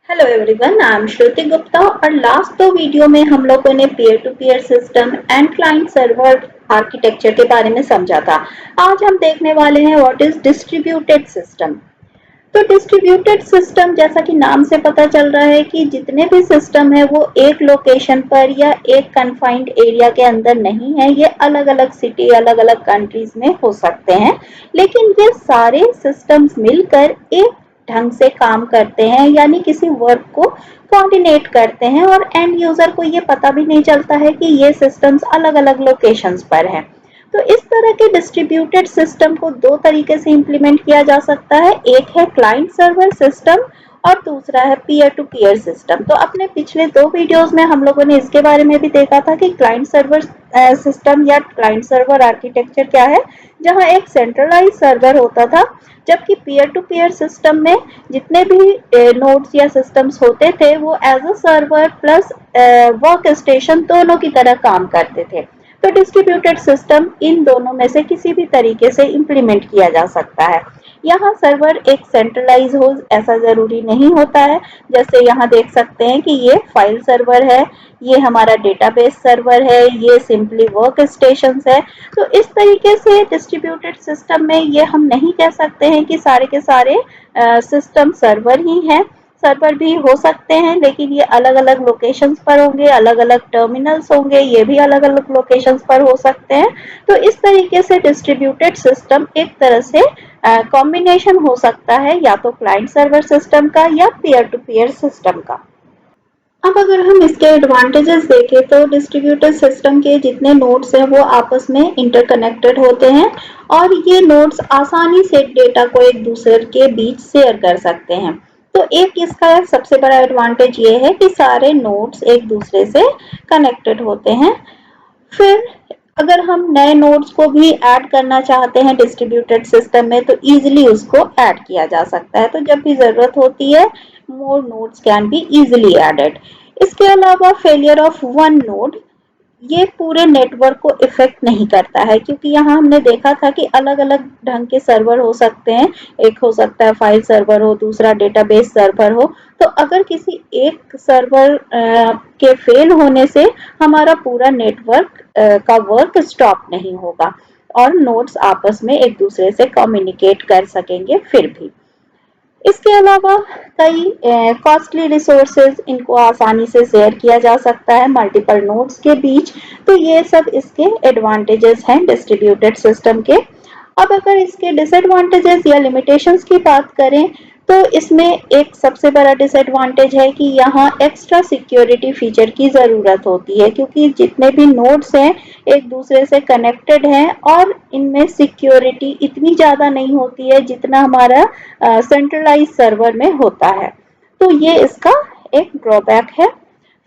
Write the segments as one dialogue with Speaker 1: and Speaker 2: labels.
Speaker 1: Hello everyone, I am Shruti Gupta और last दो video में हम लोगों ने peer to peer system and client server architecture के बारे में समझा था। आज हम देखने वाले हैं व्हाट इज डिस्ट्रीब्यूटेड सिस्टम। तो डिस्ट्रीब्यूटेड सिस्टम जैसा कि नाम से पता चल रहा है कि जितने भी सिस्टम है वो एक लोकेशन पर या एक कन्फाइंड एरिया के अंदर नहीं है। ये अलग अलग सिटी, अलग अलग कंट्रीज में हो सकते हैं, लेकिन ये सारे सिस्टम्स मिलकर एक ढंग से काम करते हैं, यानी किसी वर्क को कोऑर्डिनेट करते हैं और एंड यूजर को ये पता भी नहीं चलता है कि ये सिस्टम्स अलग अलग लोकेशंस पर हैं। तो इस तरह के डिस्ट्रीब्यूटेड सिस्टम को दो तरीके से इंप्लीमेंट किया जा सकता है। एक है क्लाइंट सर्वर सिस्टम और दूसरा है पीयर टू पीयर सिस्टम। तो अपने पिछले दो वीडियोस में हम लोगों ने इसके बारे में भी देखा था कि क्लाइंट सर्वर सिस्टम या क्लाइंट सर्वर आर्किटेक्चर क्या है, जहां एक सेंट्रलाइज सर्वर होता था, जबकि पीयर टू पीयर सिस्टम में जितने भी नोड्स या सिस्टम्स होते थे वो as a server plus workstation दोनों की तरह काम करते थे। तो डिस्ट्रीब्यूटेड सिस्टम इन दोनों में से किसी भी तरीके से इंप्लीमेंट किया जा सकता है। यहाँ सर्वर एक सेंट्रलाइज हो ऐसा जरूरी नहीं होता है। जैसे यहाँ देख सकते हैं कि ये फाइल सर्वर है, ये हमारा डेटाबेस सर्वर है, ये सिंपली वर्क स्टेशन है। तो इस तरीके से डिस्ट्रीब्यूटेड सिस्टम में ये हम नहीं कह सकते हैं कि सारे के सारे सिस्टम सर्वर ही हैं। सर्वर भी हो सकते हैं, लेकिन ये अलग अलग लोकेशंस पर होंगे, अलग अलग टर्मिनल्स होंगे, ये भी अलग अलग लोकेशंस पर हो सकते हैं। तो इस तरीके से डिस्ट्रीब्यूटेड सिस्टम एक तरह से कॉम्बिनेशन हो सकता है, या तो क्लाइंट सर्वर सिस्टम का या पीयर टू पीयर सिस्टम का। अब अगर हम इसके एडवांटेजेस देखें तो डिस्ट्रीब्यूटेड सिस्टम के जितने नोड्स हैं वो आपस में इंटरकनेक्टेड होते हैं और ये नोड्स आसानी से डेटा को एक दूसरे के बीच शेयर कर सकते हैं। तो एक इसका सबसे बड़ा एडवांटेज ये है कि सारे नोड्स एक दूसरे से कनेक्टेड होते हैं। फिर अगर हम नए नोड्स को भी ऐड करना चाहते हैं डिस्ट्रीब्यूटेड सिस्टम में तो इजीली उसको ऐड किया जा सकता है। तो जब भी जरूरत होती है, more nodes can be easily added. इसके अलावा फेलियर ऑफ वन नोड ये पूरे नेटवर्क को इफेक्ट नहीं करता है, क्योंकि यहाँ हमने देखा था कि अलग अलग ढंग के सर्वर हो सकते हैं। एक हो सकता है फाइल सर्वर हो, दूसरा डेटाबेस सर्वर हो। तो अगर किसी एक सर्वर के फेल होने से हमारा पूरा नेटवर्क का वर्क स्टॉप नहीं होगा और नोड्स आपस में एक दूसरे से कम्युनिकेट कर सकेंगे फिर भी। इसके अलावा कई कॉस्टली रिसोर्सेज इनको आसानी से शेयर किया जा सकता है मल्टीपल नोड्स के बीच। तो ये सब इसके एडवांटेजेस हैं डिस्ट्रीब्यूटेड सिस्टम के। अब अगर इसके डिसएडवांटेजेस या लिमिटेशंस की बात करें तो इसमें एक सबसे बड़ा डिसएडवांटेज है कि यहाँ एक्स्ट्रा सिक्योरिटी फीचर की जरूरत होती है, क्योंकि जितने भी नोड्स हैं एक दूसरे से कनेक्टेड हैं और इनमें सिक्योरिटी इतनी ज्यादा नहीं होती है जितना हमारा सेंट्रलाइज सर्वर में होता है। तो ये इसका एक ड्रॉबैक है।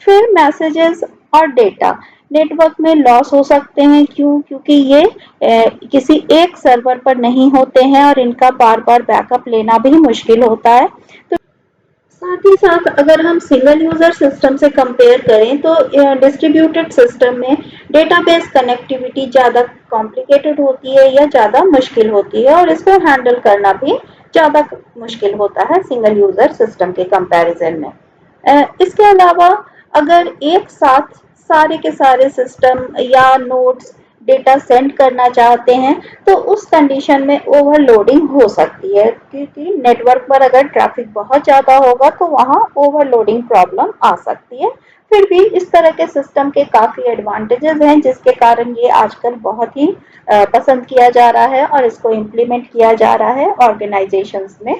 Speaker 1: फिर मैसेजेस और डेटा नेटवर्क में लॉस हो सकते हैं। क्योंकि ये किसी एक सर्वर पर नहीं होते हैं और इनका बार बार बैकअप लेना भी मुश्किल होता है। तो साथ ही साथ अगर हम सिंगल यूजर सिस्टम से कंपेयर करें तो डिस्ट्रीब्यूटेड सिस्टम में डेटाबेस कनेक्टिविटी ज़्यादा कॉम्प्लिकेटेड होती है या ज़्यादा मुश्किल होती है और इसको हैंडल करना भी ज़्यादा मुश्किल होता है सिंगल यूजर सिस्टम के कंपैरिजन में। इसके अलावा अगर एक साथ सारे के सारे सिस्टम या नोड्स डेटा सेंड करना चाहते हैं तो उस कंडीशन में ओवरलोडिंग हो सकती है, क्योंकि नेटवर्क पर अगर ट्रैफिक बहुत ज़्यादा होगा तो वहाँ ओवरलोडिंग प्रॉब्लम आ सकती है। फिर भी इस तरह के सिस्टम के काफ़ी एडवांटेजेस हैं जिसके कारण ये आजकल बहुत ही पसंद किया जा रहा है और इसको इम्प्लीमेंट किया जा रहा है ऑर्गेनाइजेशंस में।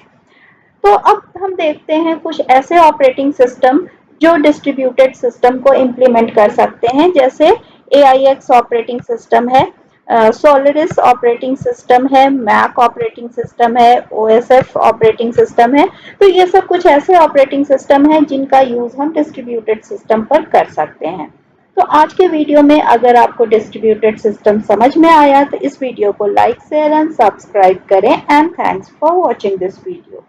Speaker 1: तो अब हम देखते हैं कुछ ऐसे ऑपरेटिंग सिस्टम जो डिस्ट्रीब्यूटेड सिस्टम को इम्प्लीमेंट कर सकते हैं, जैसे AIX ऑपरेटिंग सिस्टम है, सोलिरिस ऑपरेटिंग सिस्टम है, मैक ऑपरेटिंग सिस्टम है, OSF ऑपरेटिंग सिस्टम है। तो ये सब कुछ ऐसे ऑपरेटिंग सिस्टम हैं जिनका यूज हम डिस्ट्रीब्यूटेड सिस्टम पर कर सकते हैं। तो आज के वीडियो में अगर आपको डिस्ट्रीब्यूटेड सिस्टम समझ में आया तो इस वीडियो को लाइक शेयर एंड सब्सक्राइब करें and thanks for watching this video.